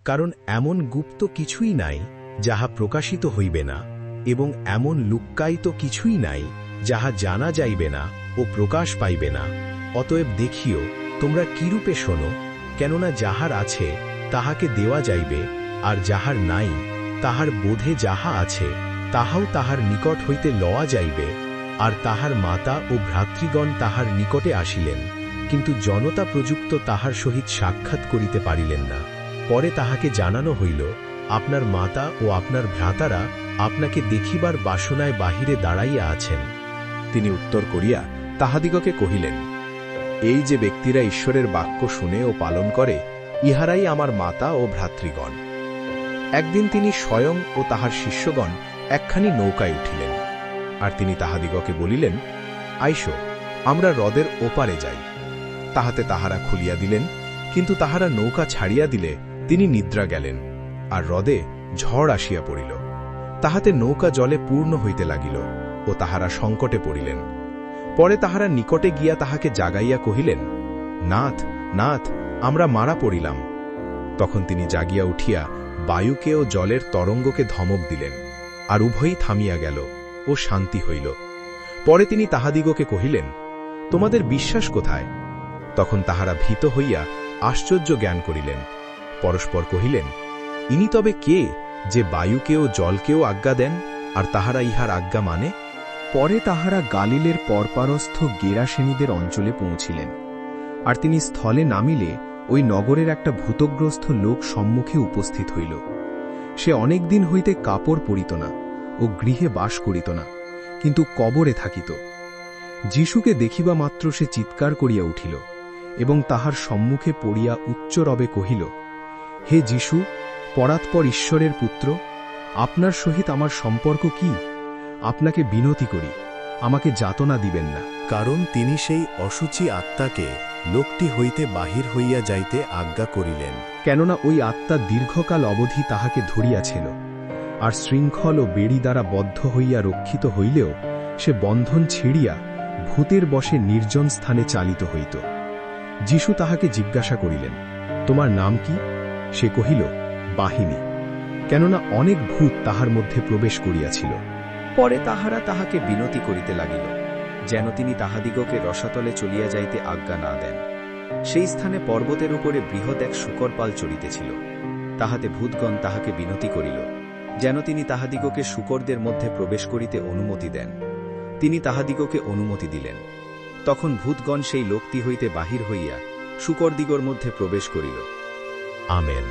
কারণ এমন গুপ্ত কিছুই নাই যাহা প্রকাশিত হইবে না, এবং এমন লুক্কায়িত কিছুই নাই যাহা জানা যাইবে না ও প্রকাশ পাইবে না। অতএব দেখিও তোমরা কিরূপে শোনো, কেননা যাহার আছে তাহাকে দেওয়া যাইবে, আর যাহার নাই তাহার বোধে যাহা আছে তাহাও তাহার নিকট হইতে লওয়া যাইবে। আর তাহার মাতা ও ভ্রাতৃগণ তাহার নিকটে আসিলেন, কিন্তু জনতা প্রযুক্ত তাহার সহিত সাক্ষাৎ করিতে পারিলেন না। পরে তাহাকে জানানো হইল, আপনার মাতা ও আপনার ভ্রাতারা আপনাকে দেখিবার বাসনায় বাহিরে দাঁড়াইয়া আছেন। তিনি উত্তর করিয়া তাহাদিগকে কহিলেন, এই যে ব্যক্তিরা ঈশ্বরের বাক্য শুনে ও পালন করে, ইহারাই আমার মাতা ও ভ্রাতৃগণ। একদিন তিনি স্বয়ং ও তাহার শিষ্যগণ একখানি নৌকায় উঠিলেন, আর তিনি তাহাদিগকে বলিলেন, আইসো, আমরা হ্রদের ওপারে যাই। তাহাতে তাহারা খুলিয়া দিলেন, কিন্তু তাহারা নৌকা ছাড়িয়া দিলে তিনি নিদ্রা গেলেন, আর হ্রদে ঝড় আসিয়া পড়িল। তাহাতে নৌকা জলে পূর্ণ হইতে লাগিল, ও তাহারা সংকটে পড়িলেন। পরে তাহারা নিকটে গিয়া তাহাকে জাগাইয়া কহিলেন, নাথ, নাথ, আমরা মারা পড়িলাম। তখন তিনি জাগিয়া উঠিয়া বায়ুকে ও জলের তরঙ্গকে ধমক দিলেন, আর উভয়ই থামিয়া গেল, ও শান্তি হইল। পরে তিনি তাহাদিগকে কহিলেন, তোমাদের বিশ্বাস কোথায়? তখন তাহারা ভীত হইয়া আশ্চর্য জ্ঞান করিলেন। পরস্পর কহিলেন, ইনি তবে কে, যে বায়ুকেও জলকেও আজ্ঞা দেন, আর তাহারা ইহার আজ্ঞা মানে? পরে তাহারা গালিলের পরপারস্থ গেরাসেনীদের অঞ্চলে পৌঁছিলেন। আর তিনি স্থলে নামিলে ওই নগরের একটা ভূতগ্রস্ত লোক সম্মুখে উপস্থিত হইল। সে অনেক দিন হইতে কাপড় পরিত না ও গৃহে বাস করিত না, কিন্তু কবরে থাকিত। যিশুকে দেখিবা মাত্র সে চিৎকার করিয়া উঠিল, এবং তাহার সম্মুখে পড়িয়া উচ্চ রবে কহিল, হে যিশু, পরাৎপর ঈশ্বরের পুত্র, আপনার সহিত আমার সম্পর্ক কি? আপনাকে বিনতি করি, আমাকে যাতনা দিবেন না। কারণ তিনি সেই অসুচি আত্মাকে লোকটি হইতে বাহির হইয়া যাইতে আজ্ঞা করিলেন। কেননা ওই আত্মা দীর্ঘকাল অবধি তাহাকে ধরিয়াছিল, আর শৃঙ্খল ও বেড়ি দ্বারা বদ্ধ হইয়া রক্ষিত হইলেও সে বন্ধন ছিঁড়িয়া ভূতের বশে নির্জন স্থানে চালিত হইত। যিশু তাহাকে জিজ্ঞাসা করিলেন, তোমার নাম কি? সে কহিল, বাহিনী, কেননা অনেক ভূত তাহার মধ্যে প্রবেশ করিয়াছিল। পরে তাহারা তাহাকে বিনতি করিতে লাগিল, যেন তিনি তাহাদিগকে রসাতলে চলিয়া যাইতে আজ্ঞা না দেন। সেই স্থানে পর্বতের উপরে বৃহৎ এক শূকরপাল চলিতেছিল। তাহাতে ভূতগণ তাহাকে বিনতি করিল, যেন তিনি তাহাদিগকে শূকরদের মধ্যে প্রবেশ করিতে অনুমতি দেন। তিনি তাহাদিগকে অনুমতি দিলেন। তখন ভূতগণ সেই লোকটি হইতে বাহির হইয়া শূকরদিগর মধ্যে প্রবেশ করিল। আমেন।